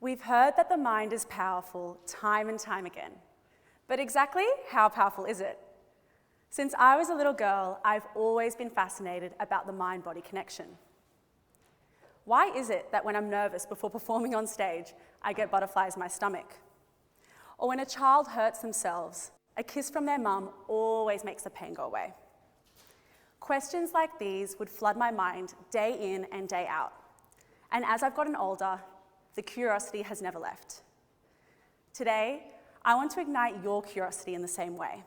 We've heard that the mind is powerful time and time again. But exactly how powerful is it? Since I was a little girl, I've always been fascinated about the mind-body connection. Why is it that when I'm nervous before performing on stage, I get butterflies in my stomach? Or when a child hurts themselves, a kiss from their mum always makes the pain go away. Questions like these would flood my mind day in and day out. And as I've gotten older, the curiosity has never left. Today, I want to ignite your curiosity in the same way.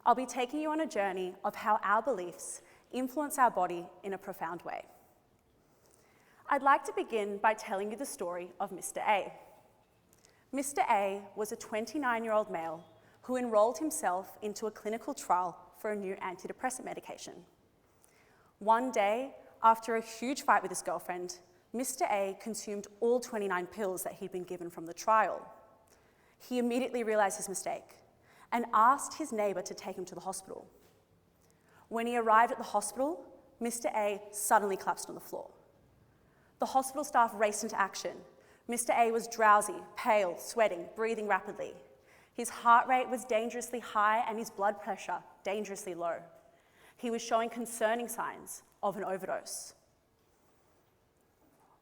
I'll be taking you on a journey of how our beliefs influence our body in a profound way. I'd like to begin by telling you the story of Mr. A. Mr. A was a 29-year-old male who enrolled himself into a clinical trial for a new antidepressant medication. One day, after a huge fight with his girlfriend, Mr. A consumed all 29 pills that he'd been given from the trial. He immediately realized his mistake and asked his neighbor to take him to the hospital. When he arrived at the hospital, Mr. A suddenly collapsed on the floor. The hospital staff raced into action. Mr. A was drowsy, pale, sweating, breathing rapidly. His heart rate was dangerously high and his blood pressure dangerously low. He was showing concerning signs of an overdose.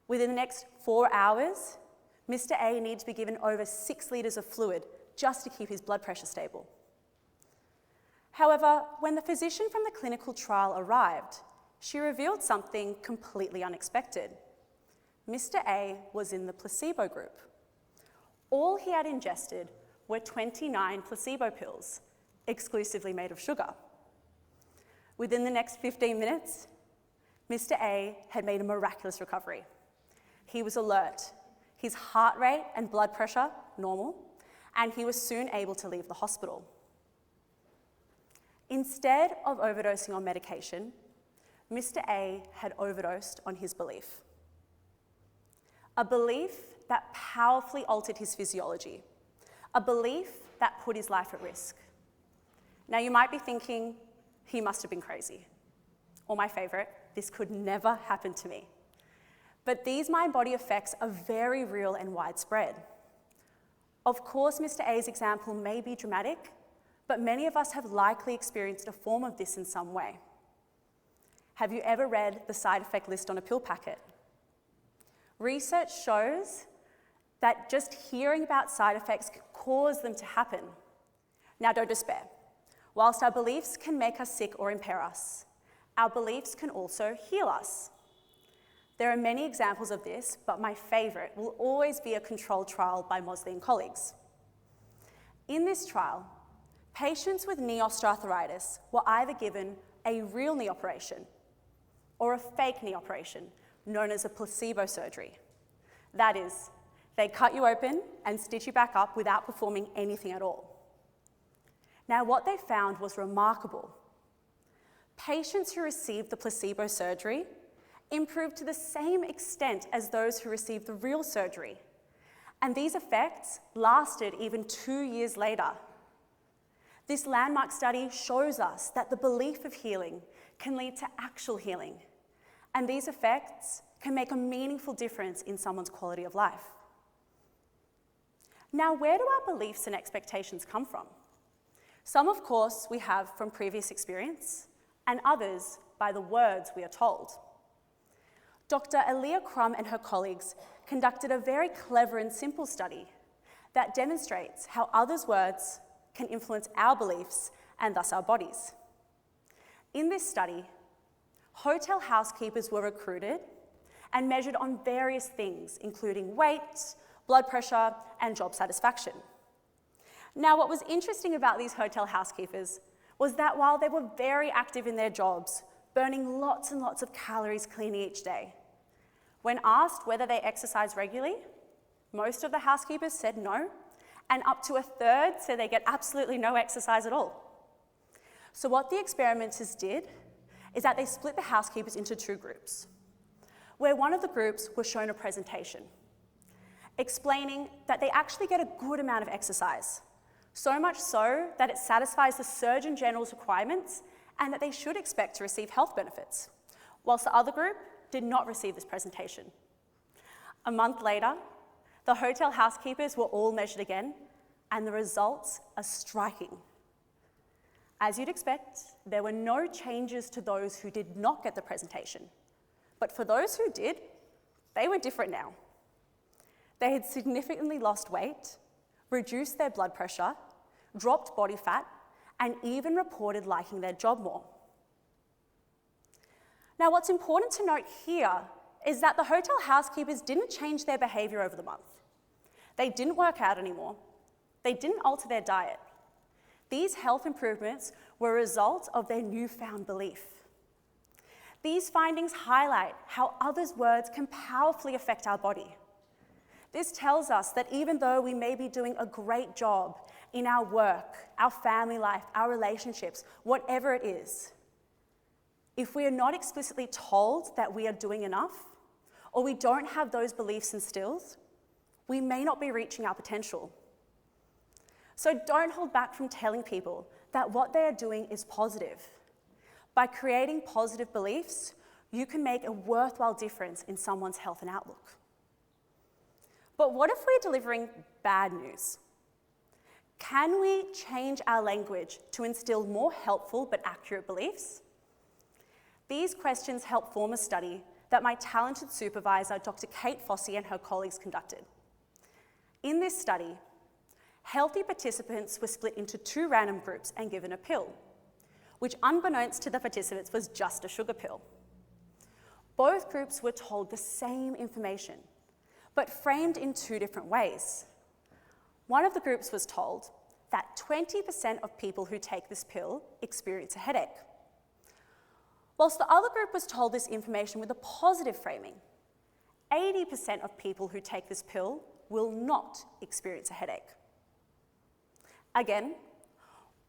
Within the next 4 hours, Mr. A needed to be given over 6 litres of fluid just to keep his blood pressure stable. However, when the physician from the clinical trial arrived, she revealed something completely unexpected. Mr. A was in the placebo group. All he had ingested were 29 placebo pills, exclusively made of sugar. Within the next 15 minutes, Mr. A had made a miraculous recovery. He was alert, his heart rate and blood pressure normal, and he was soon able to leave the hospital. Instead of overdosing on medication, Mr. A had overdosed on his belief. A belief that powerfully altered his physiology. A belief that put his life at risk. Now you might be thinking, he must have been crazy. Or my favorite, this could never happen to me. But these mind-body effects are very real and widespread. Of course, Mr. A's example may be dramatic, but many of us have likely experienced a form of this in some way. Have you ever read the side effect list on a pill packet? Research shows that just hearing about side effects can cause them to happen. Now, don't despair. Whilst our beliefs can make us sick or impair us, our beliefs can also heal us. There are many examples of this, but my favourite will always be a controlled trial by Mosley and colleagues. In this trial, patients with knee osteoarthritis were either given a real knee operation or a fake knee operation, known as a placebo surgery. That is, they cut you open and stitch you back up without performing anything at all. Now, what they found was remarkable. Patients who received the placebo surgery improved to the same extent as those who received the real surgery. And these effects lasted even 2 years later. This landmark study shows us that the belief of healing can lead to actual healing. And these effects can make a meaningful difference in someone's quality of life. Now, where do our beliefs and expectations come from? Some, of course, we have from previous experience, and others by the words we are told. Dr. Aaliyah Crum and her colleagues conducted a very clever and simple study that demonstrates how others' words can influence our beliefs and thus our bodies. In this study, hotel housekeepers were recruited and measured on various things, including weight, blood pressure, and job satisfaction. Now, what was interesting about these hotel housekeepers was that while they were very active in their jobs, burning lots and lots of calories cleaning each day, when asked whether they exercise regularly, most of the housekeepers said no, and up to a third said they get absolutely no exercise at all. So what the experimenters did is that they split the housekeepers into 2 groups, where one of the groups was shown a presentation explaining that they actually get a good amount of exercise, so much so that it satisfies the Surgeon General's requirements and that they should expect to receive health benefits, whilst the other group did not receive this presentation. A month later, The hotel housekeepers were all measured again, and the results are striking. As you'd expect, there were no changes to those who did not get the presentation. But for those who did, they were different now. They had significantly lost weight, reduced their blood pressure, dropped body fat, and even reported liking their job more. Now, what's important to note here is that the hotel housekeepers didn't change their behaviour over the month. They didn't work out anymore. They didn't alter their diet. These health improvements were a result of their newfound belief. These findings highlight how others' words can powerfully affect our body. This tells us that even though we may be doing a great job in our work, our family life, our relationships, whatever it is, if we are not explicitly told that we are doing enough, or we don't have those beliefs instilled, we may not be reaching our potential. So don't hold back from telling people that what they are doing is positive. By creating positive beliefs, you can make a worthwhile difference in someone's health and outlook. But what if we're delivering bad news? Can we change our language to instill more helpful but accurate beliefs? These questions help form a study that my talented supervisor, Dr. Kate Fossey, and her colleagues conducted. In this study, healthy participants were split into 2 random groups and given a pill, which unbeknownst to the participants was just a sugar pill. Both groups were told the same information, but framed in 2 different ways. One of the groups was told that 20% of people who take this pill experience a headache, whilst the other group was told this information with a positive framing. 80% of people who take this pill will not experience a headache. Again,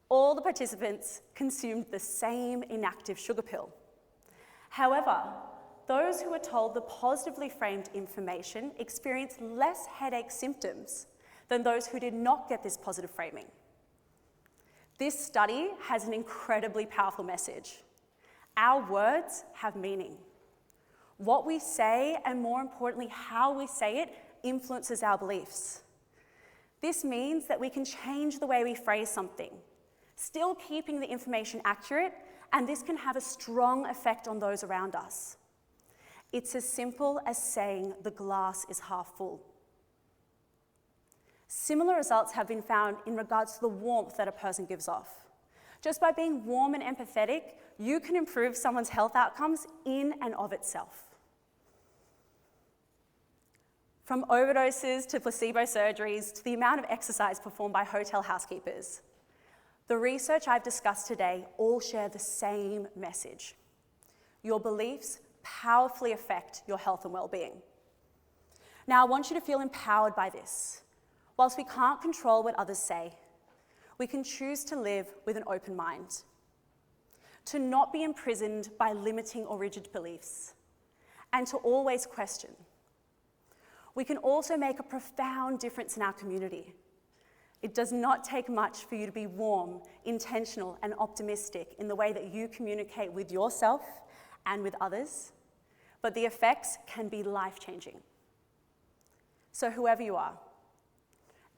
all the participants consumed the same inactive sugar pill. However, those who were told the positively framed information experienced less headache symptoms than those who did not get this positive framing. This study has an incredibly powerful message. Our words have meaning. What we say, and more importantly, how we say it, influences our beliefs. This means that we can change the way we phrase something, still keeping the information accurate, and this can have a strong effect on those around us. It's as simple as saying the glass is half full. Similar results have been found in regards to the warmth that a person gives off. Just by being warm and empathetic, you can improve someone's health outcomes in and of itself. From overdoses to placebo surgeries to the amount of exercise performed by hotel housekeepers, the research I've discussed today all share the same message. Your beliefs powerfully affect your health and well-being. Now, I want you to feel empowered by this. Whilst we can't control what others say, we can choose to live with an open mind, to not be imprisoned by limiting or rigid beliefs, and to always question. We can also make a profound difference in our community. It does not take much for you to be warm, intentional, and optimistic in the way that you communicate with yourself and with others, but the effects can be life-changing. So whoever you are,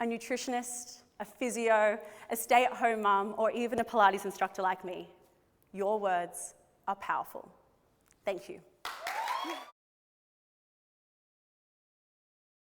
a nutritionist, a physio, a stay-at-home mum, or even a Pilates instructor like me, your words are powerful. Thank you.